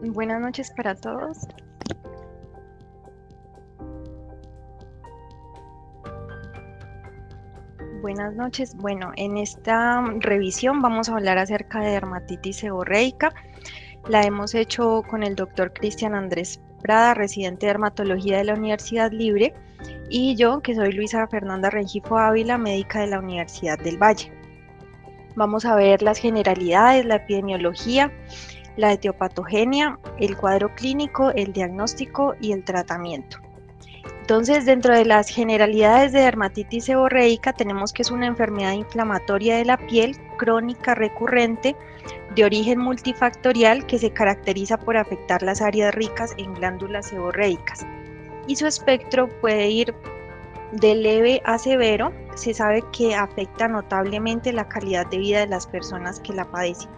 Buenas noches para todos. Buenas noches. Bueno, en esta revisión vamos a hablar acerca de dermatitis seborreica. La hemos hecho con el doctor Cristian Andrés Prada, residente de dermatología de la Universidad Libre, y yo, que soy Luisa Fernanda Rengifo Ávila, médica de la Universidad del Valle. Vamos a ver las generalidades, la epidemiología, la etiopatogenia, el cuadro clínico, el diagnóstico y el tratamiento. Entonces, dentro de las generalidades de dermatitis seborreica tenemos que es una enfermedad inflamatoria de la piel crónica recurrente de origen multifactorial que se caracteriza por afectar las áreas ricas en glándulas seborreicas. Y su espectro puede ir de leve a severo. Se sabe que afecta notablemente la calidad de vida de las personas que la padecen.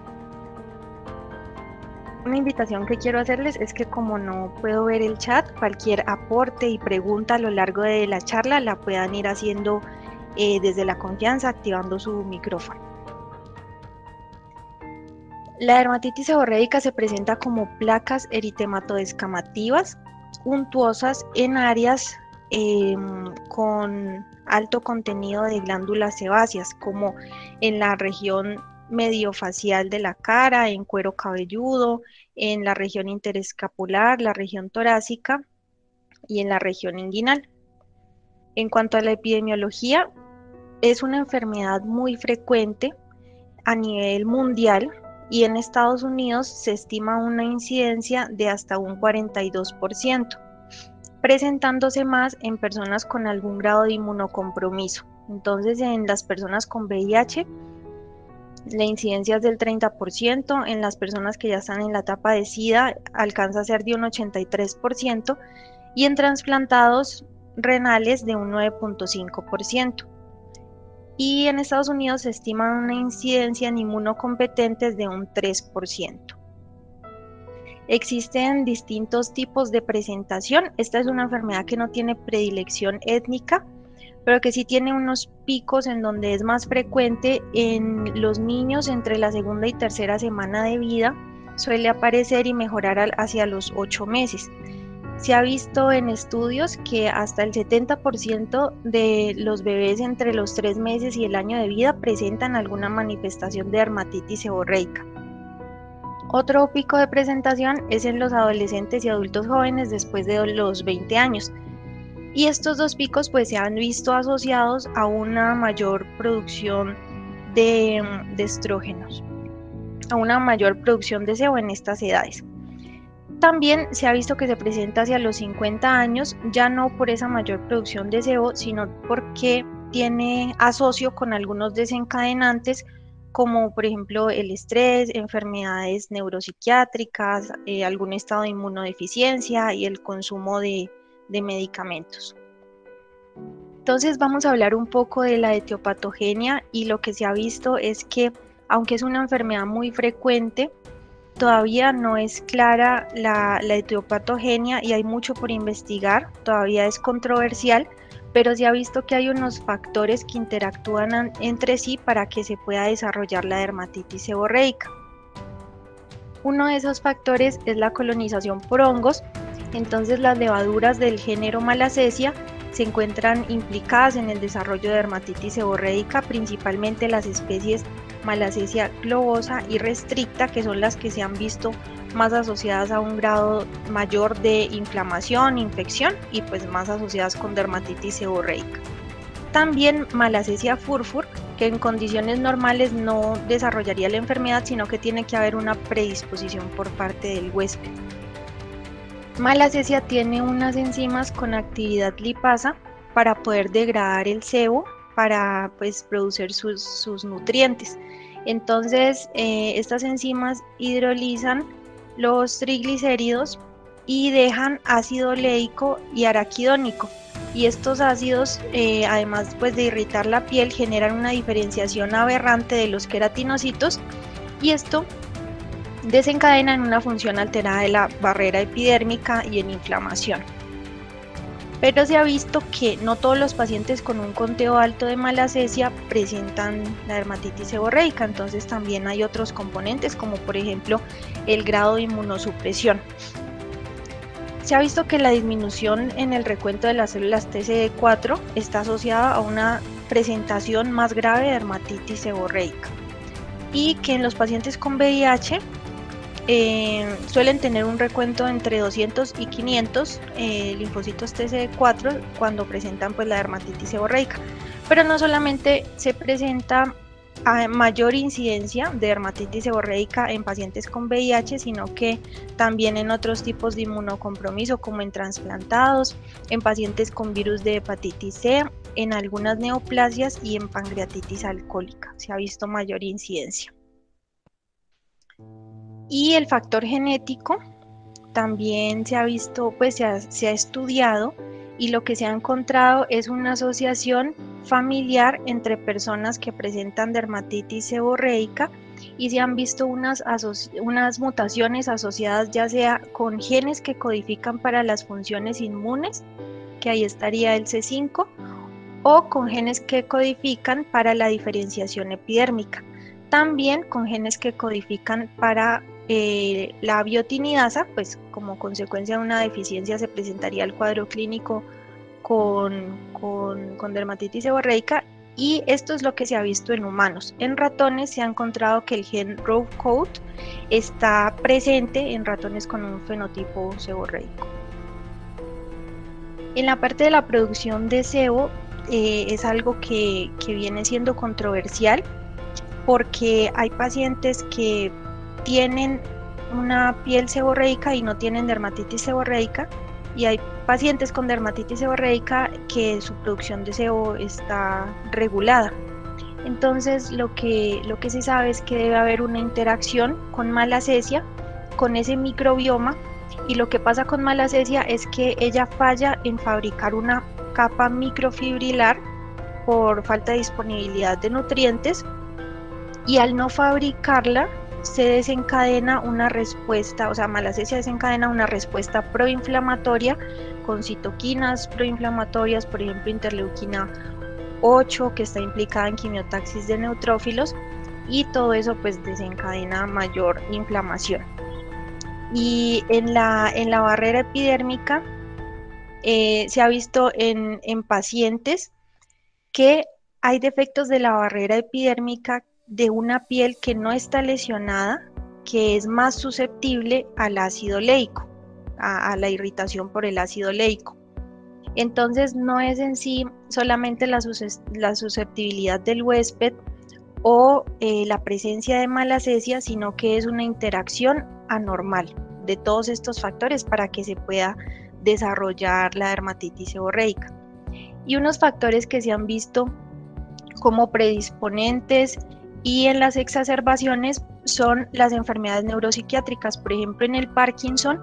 Una invitación que quiero hacerles es que, como no puedo ver el chat, cualquier aporte y pregunta a lo largo de la charla la puedan ir haciendo desde la confianza, activando su micrófono. La dermatitis seborreica se presenta como placas eritematoescamativas untuosas en áreas con alto contenido de glándulas sebáceas, como en la región mediofacial de la cara, en cuero cabelludo, en la región interescapular, la región torácica y en la región inguinal. En cuanto a la epidemiología, es una enfermedad muy frecuente a nivel mundial y en Estados Unidos se estima una incidencia de hasta un 42%, presentándose más en personas con algún grado de inmunocompromiso. Entonces, en las personas con VIH, la incidencia es del 30%, en las personas que ya están en la etapa de SIDA alcanza a ser de un 83% y en trasplantados renales de un 9.5%. Y en Estados Unidos se estima una incidencia en inmunocompetentes de un 3%. Existen distintos tipos de presentación. Esta es una enfermedad que no tiene predilección étnica, pero que sí tiene unos picos en donde es más frecuente en los niños entre la segunda y tercera semana de vida. Suele aparecer y mejorar hacia los 8 meses. Se ha visto en estudios que hasta el 70% de los bebés entre los 3 meses y el año de vida presentan alguna manifestación de dermatitis seborreica. Otro pico de presentación es en los adolescentes y adultos jóvenes después de los 20 años. Y estos dos picos pues se han visto asociados a una mayor producción de estrógenos, a una mayor producción de sebo en estas edades. También se ha visto que se presenta hacia los 50 años, ya no por esa mayor producción de sebo, sino porque tiene asocio con algunos desencadenantes, como por ejemplo el estrés, enfermedades neuropsiquiátricas, algún estado de inmunodeficiencia y el consumo de medicamentos. Entonces vamos a hablar un poco de la etiopatogenia, y lo que se ha visto es que, aunque es una enfermedad muy frecuente, todavía no es clara la etiopatogenia y hay mucho por investigar, todavía es controversial, pero se ha visto que hay unos factores que interactúan entre sí para que se pueda desarrollar la dermatitis seborreica. Uno de esos factores es la colonización por hongos. Entonces, las levaduras del género Malassezia se encuentran implicadas en el desarrollo de dermatitis seborreica, principalmente las especies Malassezia globosa y restricta, que son las que se han visto más asociadas a un grado mayor de inflamación, infección y pues más asociadas con dermatitis seborreica. También Malassezia furfur, que en condiciones normales no desarrollaría la enfermedad, sino que tiene que haber una predisposición por parte del huésped. Malassezia tiene unas enzimas con actividad lipasa para poder degradar el sebo para pues producir sus nutrientes. Entonces estas enzimas hidrolizan los triglicéridos y dejan ácido oleico y araquidónico, y estos ácidos además pues de irritar la piel generan una diferenciación aberrante de los queratinocitos, y esto desencadena en una función alterada de la barrera epidérmica y en inflamación. pero se ha visto que no todos los pacientes con un conteo alto de malacesia presentan la dermatitis seborreica, entonces también hay otros componentes como por ejemplo el grado de inmunosupresión. Se ha visto que la disminución en el recuento de las células TCD4 está asociada a una presentación más grave de dermatitis seborreica y que en los pacientes con VIH suelen tener un recuento entre 200 y 500 linfocitos TCD4 cuando presentan pues la dermatitis seborreica, pero no solamente se presenta a mayor incidencia de dermatitis seborreica en pacientes con VIH, sino que también en otros tipos de inmunocompromiso como en trasplantados, en pacientes con virus de hepatitis C, en algunas neoplasias y en pancreatitis alcohólica se ha visto mayor incidencia. Y el factor genético también se ha visto, pues se ha estudiado, y lo que se ha encontrado es una asociación familiar entre personas que presentan dermatitis seborreica y se han visto unas mutaciones asociadas ya sea con genes que codifican para las funciones inmunes, que ahí estaría el C5, o con genes que codifican para la diferenciación epidérmica, también con genes que codifican para la biotinidasa, pues como consecuencia de una deficiencia se presentaría el cuadro clínico con dermatitis seborreica, y esto es lo que se ha visto en humanos. En ratones se ha encontrado que el gen ROV-COAT está presente en ratones con un fenotipo seborreico. En la parte de la producción de sebo es algo que viene siendo controversial porque hay pacientes que tienen una piel seborreica y no tienen dermatitis seborreica, y hay pacientes con dermatitis seborreica que su producción de sebo está regulada. Entonces lo que se sabe es que debe haber una interacción con malacesia, con ese microbioma, y lo que pasa con malacesia es que ella falla en fabricar una capa microfibrilar por falta de disponibilidad de nutrientes, y al no fabricarla se desencadena una respuesta, o sea, malacesia desencadena una respuesta proinflamatoria con citoquinas proinflamatorias, por ejemplo interleuquina 8, que está implicada en quimiotaxis de neutrófilos, y todo eso pues desencadena mayor inflamación. Y en la barrera epidérmica se ha visto en pacientes que hay defectos de la barrera epidérmica de una piel que no está lesionada, que es más susceptible al ácido leico, a la irritación por el ácido leico. Entonces no es en sí solamente la susceptibilidad del huésped o la presencia de malacesia, sino que es una interacción anormal de todos estos factores para que se pueda desarrollar la dermatitis seborreica. Y unos factores que se han visto como predisponentes y en las exacerbaciones son las enfermedades neuropsiquiátricas. Por ejemplo, en el Parkinson,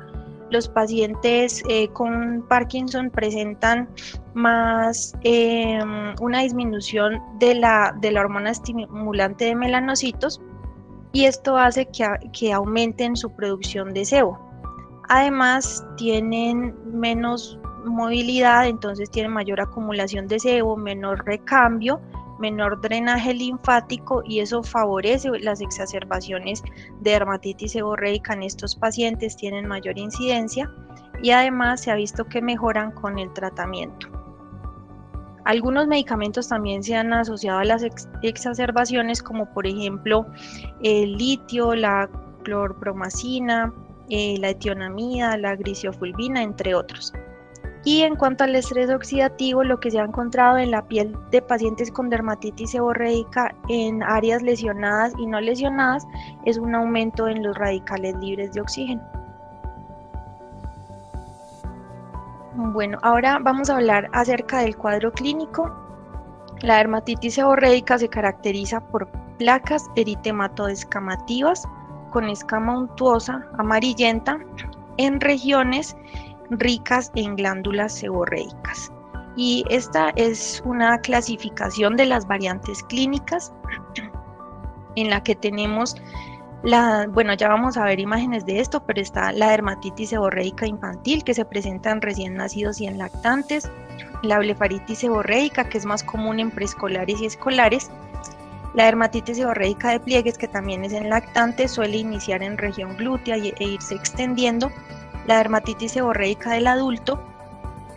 los pacientes con Parkinson presentan más una disminución de la hormona estimulante de melanocitos, y esto hace que aumenten su producción de sebo. Además, tienen menos movilidad, entonces tienen mayor acumulación de sebo, menor recambio, menor drenaje linfático, y eso favorece las exacerbaciones de dermatitis seborreica en estos pacientes, tienen mayor incidencia, y además se ha visto que mejoran con el tratamiento. Algunos medicamentos también se han asociado a las exacerbaciones, como por ejemplo el litio, la clorpromacina, la etionamida, la grisiofulvina, entre otros. Y en cuanto al estrés oxidativo, lo que se ha encontrado en la piel de pacientes con dermatitis seborreica en áreas lesionadas y no lesionadas es un aumento en los radicales libres de oxígeno. Bueno, ahora vamos a hablar acerca del cuadro clínico. La dermatitis seborreica se caracteriza por placas eritematoescamativas con escama untuosa amarillenta en regiones ricas en glándulas seborreicas. Y esta es una clasificación de las variantes clínicas en la que tenemos Bueno, ya vamos a ver imágenes de esto, pero está la dermatitis seborreica infantil, que se presenta en recién nacidos y en lactantes, la blefaritis seborreica, que es más común en preescolares y escolares, la dermatitis seborreica de pliegues, que también es en lactantes, suele iniciar en región glútea e irse extendiendo, la dermatitis seborreica del adulto,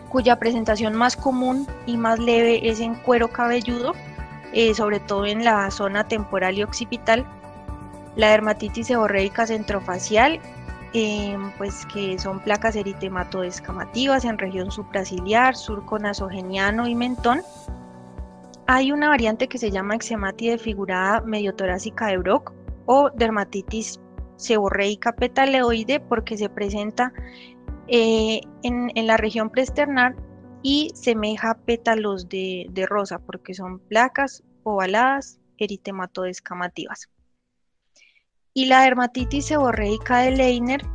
cuya presentación más común y más leve es en cuero cabelludo, sobre todo en la zona temporal y occipital, la dermatitis seborreica centrofacial, pues que son placas eritematoescamativas en región supraciliar, surco nasogeniano y mentón. Hay una variante que se llama eczematis desfigurada mediotorácica de Brock o dermatitis seborreica petaloide, porque se presenta en la región preesternal y semeja pétalos de rosa, porque son placas ovaladas eritematoescamativas. Y la dermatitis seborreica de Leiner,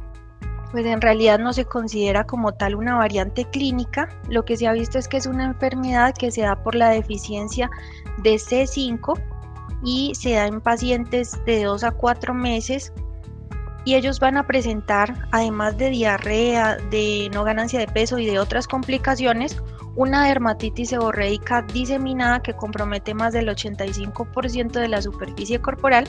pues en realidad no se considera como tal una variante clínica. Lo que se ha visto es que es una enfermedad que se da por la deficiencia de C5 y se da en pacientes de 2 a 4 meses, y ellos van a presentar, además de diarrea, de no ganancia de peso y de otras complicaciones, una dermatitis seborreica diseminada que compromete más del 85% de la superficie corporal,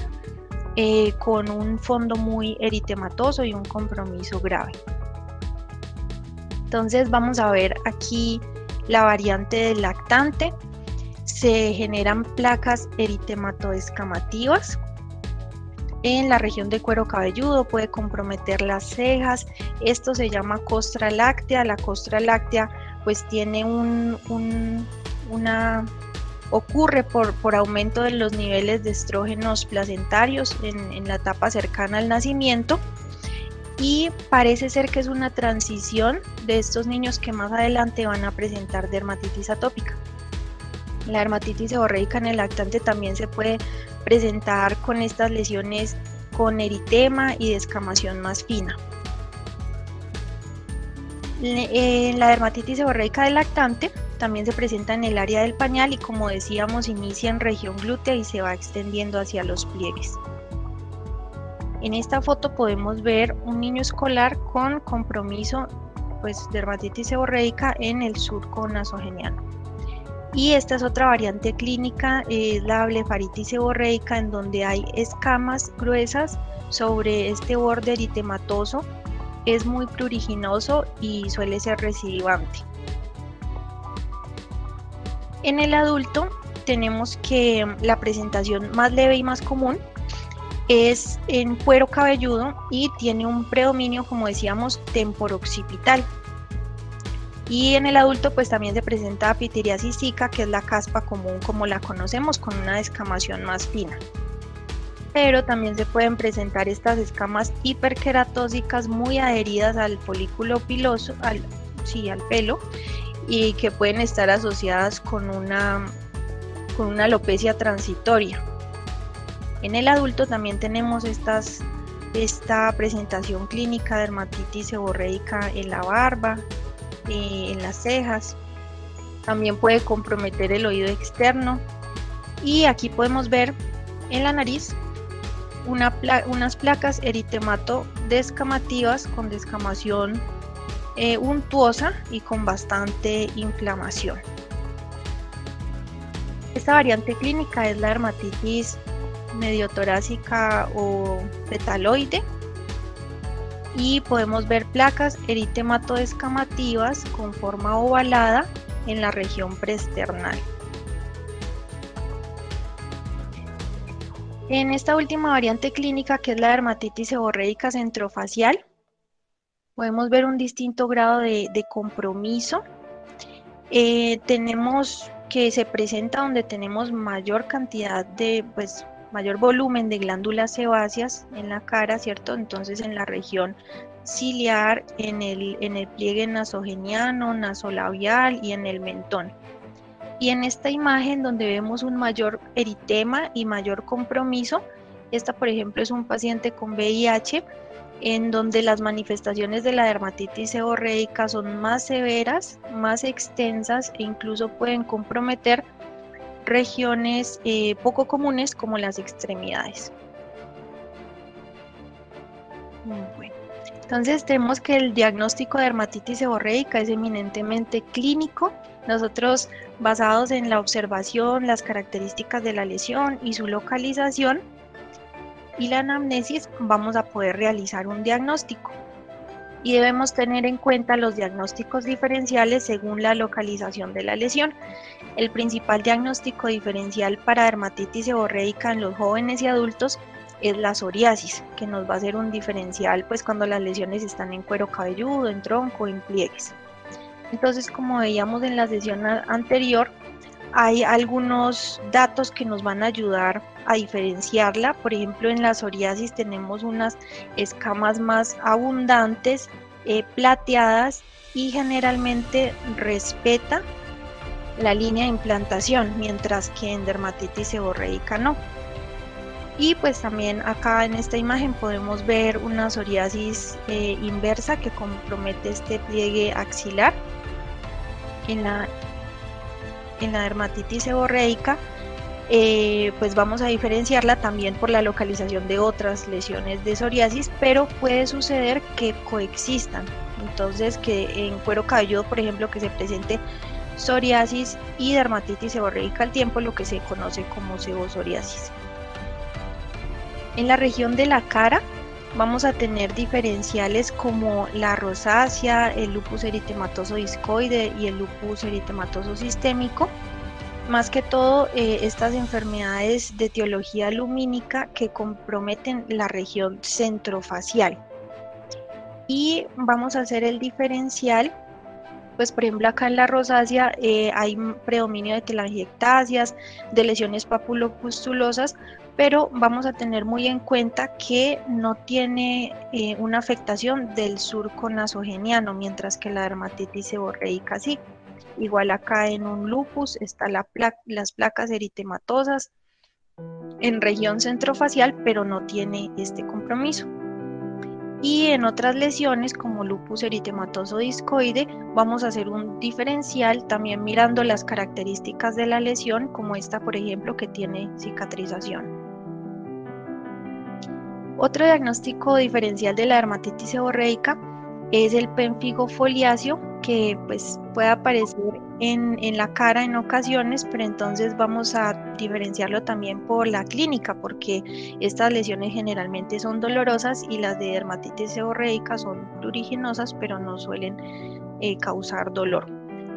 con un fondo muy eritematoso y un compromiso grave. Entonces vamos a ver aquí la variante del lactante. Se generan placas eritematoescamativas en la región de cuero cabelludo, puede comprometer las cejas. Esto se llama costra láctea. La costra láctea pues tiene ocurre por aumento de los niveles de estrógenos placentarios en la etapa cercana al nacimiento, y parece ser que es una transición de estos niños que más adelante van a presentar dermatitis atópica. La dermatitis seborreica en el lactante también se puede presentar con estas lesiones con eritema y descamación más fina. La dermatitis seborreica del lactante también se presenta en el área del pañal y, como decíamos, inicia en región glútea y se va extendiendo hacia los pliegues. En esta foto podemos ver un niño escolar con compromiso, pues, dermatitis seborreica en el surco nasogeniano. Y esta es otra variante clínica, es la blefaritis seborreica, en donde hay escamas gruesas sobre este borde eritematoso. Es muy pruriginoso y suele ser recidivante. En el adulto tenemos que la presentación más leve y más común es en cuero cabelludo y tiene un predominio, como decíamos, temporoccipital. Y en el adulto pues también se presenta pitiriasis zika, que es la caspa común como la conocemos, con una descamación más fina. Pero también se pueden presentar estas escamas hiperqueratósicas muy adheridas al folículo piloso, al pelo, y que pueden estar asociadas con una alopecia transitoria. En el adulto también tenemos esta presentación clínica de dermatitis seborreica en la barba, en las cejas. También puede comprometer el oído externo, y aquí podemos ver en la nariz unas placas eritemato-descamativas con descamación untuosa y con bastante inflamación. Esta variante clínica es la dermatitis mediotorácica o petaloide, y podemos ver placas eritematoescamativas con forma ovalada en la región preesternal. En esta última variante clínica, que es la dermatitis seborreica centrofacial, podemos ver un distinto grado de compromiso. Tenemos que se presenta donde tenemos mayor cantidad de, mayor volumen de glándulas sebáceas en la cara, ¿cierto? Entonces en la región ciliar, en el pliegue nasogeniano, nasolabial y en el mentón. Y en esta imagen, donde vemos un mayor eritema y mayor compromiso, esta por ejemplo es un paciente con VIH, en donde las manifestaciones de la dermatitis seborreica son más severas, más extensas, e incluso pueden comprometer regiones poco comunes como las extremidades. Bueno, entonces tenemos que el diagnóstico de dermatitis seborreica es eminentemente clínico. Nosotros, basados en la observación, las características de la lesión y su localización y la anamnesis, vamos a poder realizar un diagnóstico. Y debemos tener en cuenta los diagnósticos diferenciales según la localización de la lesión. El principal diagnóstico diferencial para dermatitis seborreica en los jóvenes y adultos es la psoriasis, que nos va a hacer un diferencial pues cuando las lesiones están en cuero cabelludo, en tronco, en pliegues. Entonces, como veíamos en la sesión anterior, hay algunos datos que nos van a ayudar a diferenciarla. Por ejemplo, en la psoriasis tenemos unas escamas más abundantes, plateadas, y generalmente respeta la línea de implantación, mientras que en dermatitis seborreica no. Y pues también acá en esta imagen podemos ver una psoriasis inversa que compromete este pliegue axilar. En la dermatitis seborreica, pues vamos a diferenciarla también por la localización de otras lesiones de psoriasis, pero puede suceder que coexistan. Entonces, que en cuero cabelludo, por ejemplo, que se presente psoriasis y dermatitis seborreica al tiempo, lo que se conoce como sebopsoriasis. En la región de la cara vamos a tener diferenciales como la rosácea, el lupus eritematoso discoide y el lupus eritematoso sistémico. Más que todo, estas enfermedades de etiología lumínica que comprometen la región centrofacial. Y vamos a hacer el diferencial, pues por ejemplo acá en la rosácea hay predominio de telangiectasias, de lesiones papulopustulosas, pero vamos a tener muy en cuenta que no tiene una afectación del surco nasogeniano, mientras que la dermatitis seborreica sí. Igual acá en un lupus están las placas eritematosas en región centrofacial, pero no tiene este compromiso. Y en otras lesiones como lupus eritematoso discoide vamos a hacer un diferencial también mirando las características de la lesión, como esta por ejemplo que tiene cicatrización. Otro diagnóstico diferencial de la dermatitis seborreica es el pemfigo foliáceo, que pues puede aparecer en la cara en ocasiones, pero entonces vamos a diferenciarlo también por la clínica, porque estas lesiones generalmente son dolorosas y las de dermatitis seborreica son pruriginosas, pero no suelen causar dolor.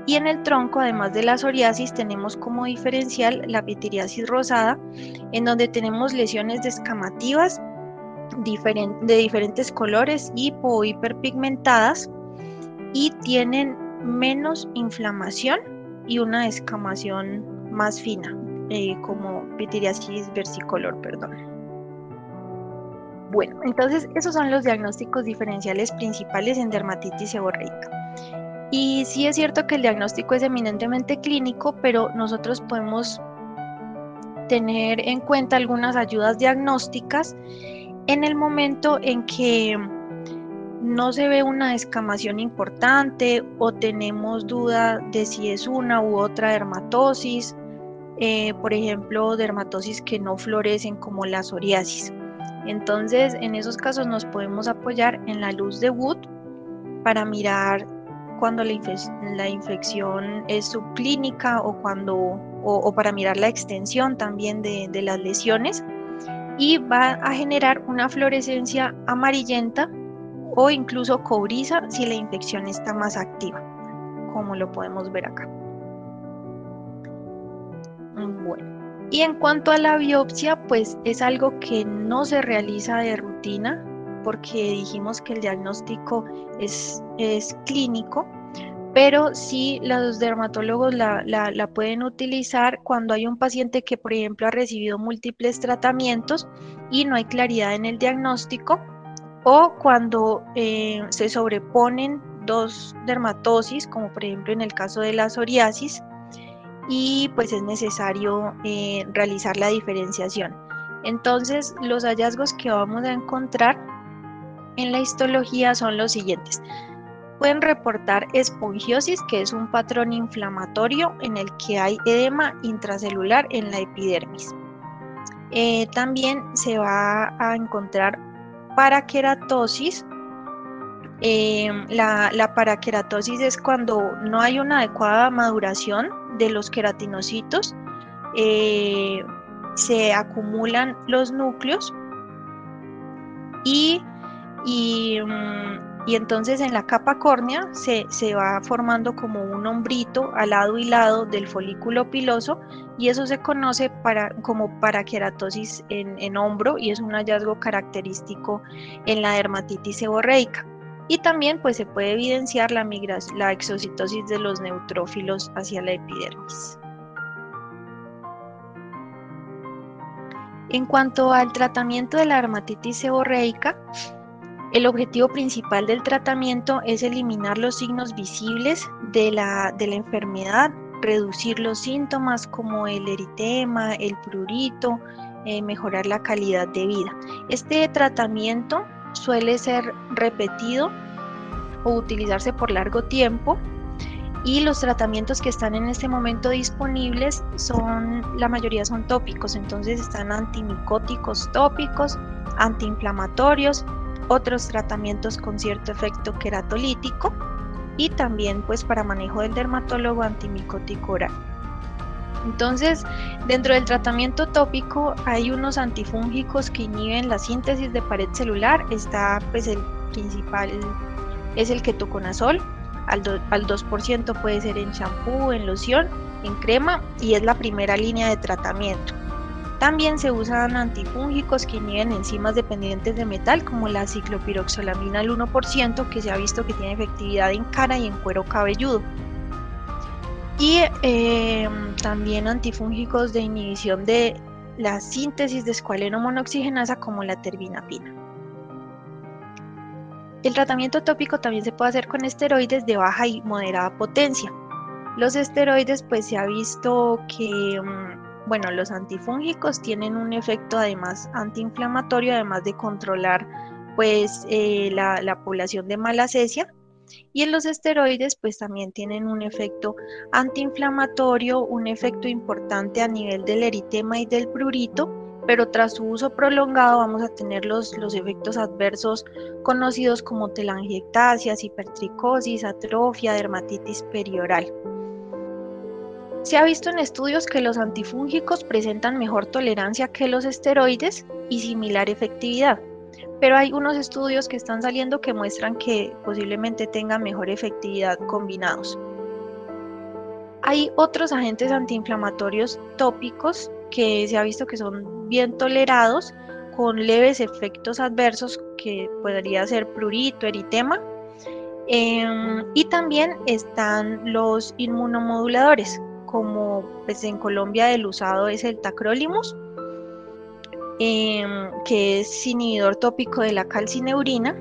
Y en el tronco, además de la psoriasis, tenemos como diferencial la pitiriasis rosada, en donde tenemos lesiones descamativas de diferentes colores, hipo o hiperpigmentadas, y tienen menos inflamación y una descamación más fina, como pitiriasis versicolor, perdón. Bueno, entonces esos son los diagnósticos diferenciales principales en dermatitis seborreica. Y sí es cierto que el diagnóstico es eminentemente clínico, pero nosotros podemos tener en cuenta algunas ayudas diagnósticas en el momento en que no se ve una descamación importante o tenemos duda de si es una u otra dermatosis, por ejemplo, dermatosis que no florecen como la psoriasis. Entonces, en esos casos nos podemos apoyar en la luz de Wood para mirar cuando la infección es subclínica o para mirar la extensión también de las lesiones, y va a generar una fluorescencia amarillenta o incluso cobriza si la infección está más activa, como lo podemos ver acá. Bueno, y en cuanto a la biopsia, pues es algo que no se realiza de rutina, porque dijimos que el diagnóstico es clínico, pero sí los dermatólogos la pueden utilizar cuando hay un paciente que, por ejemplo, ha recibido múltiples tratamientos y no hay claridad en el diagnóstico, o cuando se sobreponen dos dermatosis, como por ejemplo en el caso de la psoriasis, y pues es necesario realizar la diferenciación. Entonces, los hallazgos que vamos a encontrar en la histología son los siguientes. Pueden reportar espongiosis, que es un patrón inflamatorio en el que hay edema intracelular en la epidermis. También se va a encontrar paraqueratosis. La paraqueratosis es cuando no hay una adecuada maduración de los queratinocitos, se acumulan los núcleos y, y, y entonces en la capa córnea se va formando como un hombrito al lado y lado del folículo piloso, y eso se conoce como paraqueratosis en hombro, y es un hallazgo característico en la dermatitis seborreica. Y también pues se puede evidenciar la exocitosis de los neutrófilos hacia la epidermis. En cuanto al tratamiento de la dermatitis seborreica, el objetivo principal del tratamiento es eliminar los signos visibles de la enfermedad, reducir los síntomas como el eritema, el prurito, mejorar la calidad de vida. Este tratamiento suele ser repetido o utilizarse por largo tiempo, y los tratamientos que están en este momento disponibles la mayoría son tópicos, entonces están antimicóticos tópicos, antiinflamatorios, otros tratamientos con cierto efecto queratolítico, y también pues para manejo del dermatólogo antimicótico oral. Entonces, dentro del tratamiento tópico hay unos antifúngicos que inhiben la síntesis de pared celular. Está pues el principal es el ketoconazol, al 2% puede ser en champú, en loción, en crema, y es la primera línea de tratamiento. También se usan antifúngicos que inhiben enzimas dependientes de metal, como la ciclopiroxalamina al 1%, que se ha visto que tiene efectividad en cara y en cuero cabelludo. Y también antifúngicos de inhibición de la síntesis de escualeno monoxigenasa, como la terbinafina. El tratamiento tópico también se puede hacer con esteroides de baja y moderada potencia. Los esteroides, pues se ha visto que, bueno, los antifúngicos tienen un efecto además antiinflamatorio, además de controlar pues la población de malacesia. Y en los esteroides pues también tienen un efecto antiinflamatorio, un efecto importante a nivel del eritema y del prurito, pero tras su uso prolongado vamos a tener los efectos adversos conocidos como telangiectasias, hipertricosis, atrofia, dermatitis perioral. Se ha visto en estudios que los antifúngicos presentan mejor tolerancia que los esteroides y similar efectividad, pero hay unos estudios que están saliendo que muestran que posiblemente tengan mejor efectividad combinados. Hay otros agentes antiinflamatorios tópicos que se ha visto que son bien tolerados, con leves efectos adversos, que podría ser prurito, eritema, y también están los inmunomoduladores, como pues en Colombia el usado es el tacrolimus, que es inhibidor tópico de la calcineurina,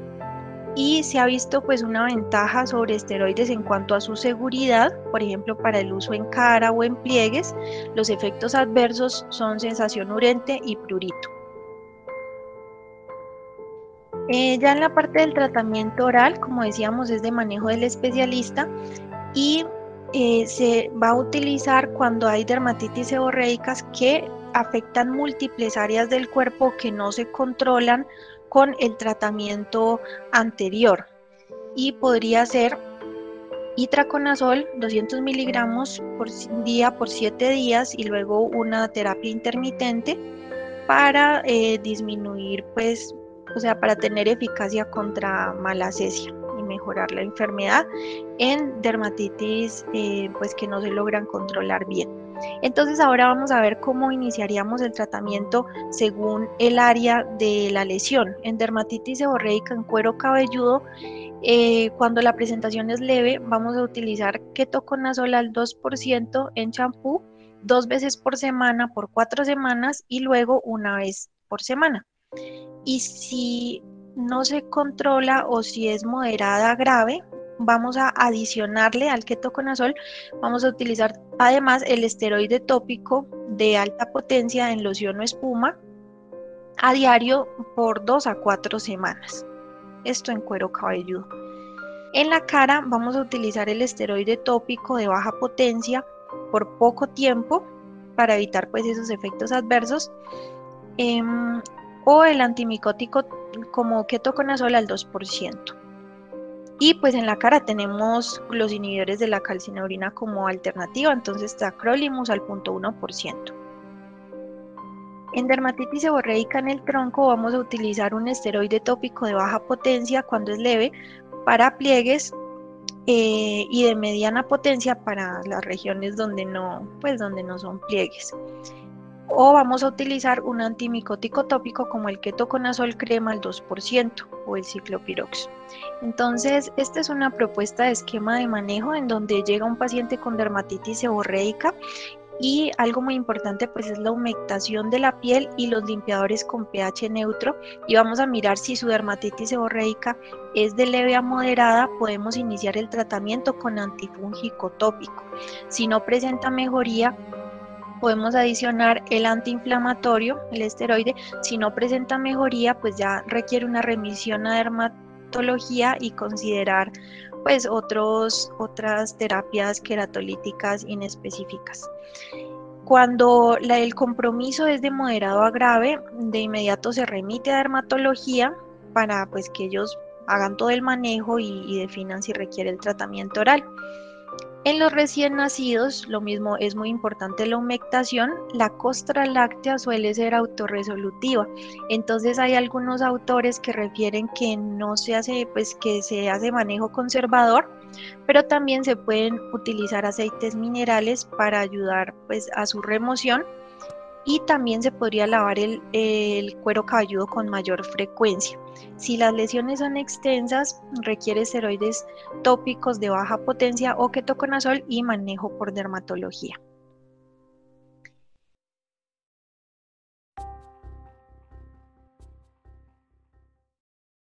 y se ha visto pues una ventaja sobre esteroides en cuanto a su seguridad, por ejemplo para el uso en cara o en pliegues. Los efectos adversos son sensación urente y prurito. Ya en la parte del tratamiento oral, como decíamos, es de manejo del especialista, y se va a utilizar cuando hay dermatitis seborreicas que afectan múltiples áreas del cuerpo que no se controlan con el tratamiento anterior, y podría ser itraconazol 200 miligramos por día por 7 días, y luego una terapia intermitente para disminuir pues, o sea, para tener eficacia contra malacesia y mejorar la enfermedad en dermatitis pues que no se logran controlar bien. Entonces ahora vamos a ver cómo iniciaríamos el tratamiento según el área de la lesión. En dermatitis seborreica en cuero cabelludo, cuando la presentación es leve, vamos a utilizar ketoconazol al 2% en champú 2 veces por semana por 4 semanas, y luego una vez por semana. Y si no se controla o si es moderada grave, vamos a adicionarle al ketoconazol, vamos a utilizar además el esteroide tópico de alta potencia en loción o espuma a diario por 2 a 4 semanas. Esto en cuero cabelludo. En la cara vamos a utilizar el esteroide tópico de baja potencia por poco tiempo para evitar pues esos efectos adversos, o el antimicótico como ketoconazol al 2%. Y pues en la cara tenemos los inhibidores de la calcineurina como alternativa, entonces tacrolimus al 0.1%. En dermatitis seborreica en el tronco vamos a utilizar un esteroide tópico de baja potencia cuando es leve para pliegues y de mediana potencia para las regiones donde donde no son pliegues. O vamos a utilizar un antimicótico tópico como el ketoconazol crema al 2% o el ciclopirox. Entonces, esta es una propuesta de esquema de manejo en donde llega un paciente con dermatitis seborreica y algo muy importante pues es la humectación de la piel y los limpiadores con pH neutro, y vamos a mirar si su dermatitis seborreica es de leve a moderada. Podemos iniciar el tratamiento con antifúngico tópico. Si no presenta mejoría, podemos adicionar el antiinflamatorio, el esteroide. Si no presenta mejoría, pues ya requiere una remisión a dermatología y considerar pues otras terapias queratolíticas inespecíficas. Cuando el compromiso es de moderado a grave, de inmediato se remite a dermatología para pues que ellos hagan todo el manejo y definan si requiere el tratamiento oral. En los recién nacidos, lo mismo, es muy importante la humectación. La costra láctea suele ser autorresolutiva, entonces hay algunos autores que refieren que no se hace, pues que se hace manejo conservador, pero también se pueden utilizar aceites minerales para ayudar pues a su remoción, y también se podría lavar el cuero cabelludo con mayor frecuencia. Si las lesiones son extensas, requiere esteroides tópicos de baja potencia o ketoconazol y manejo por dermatología.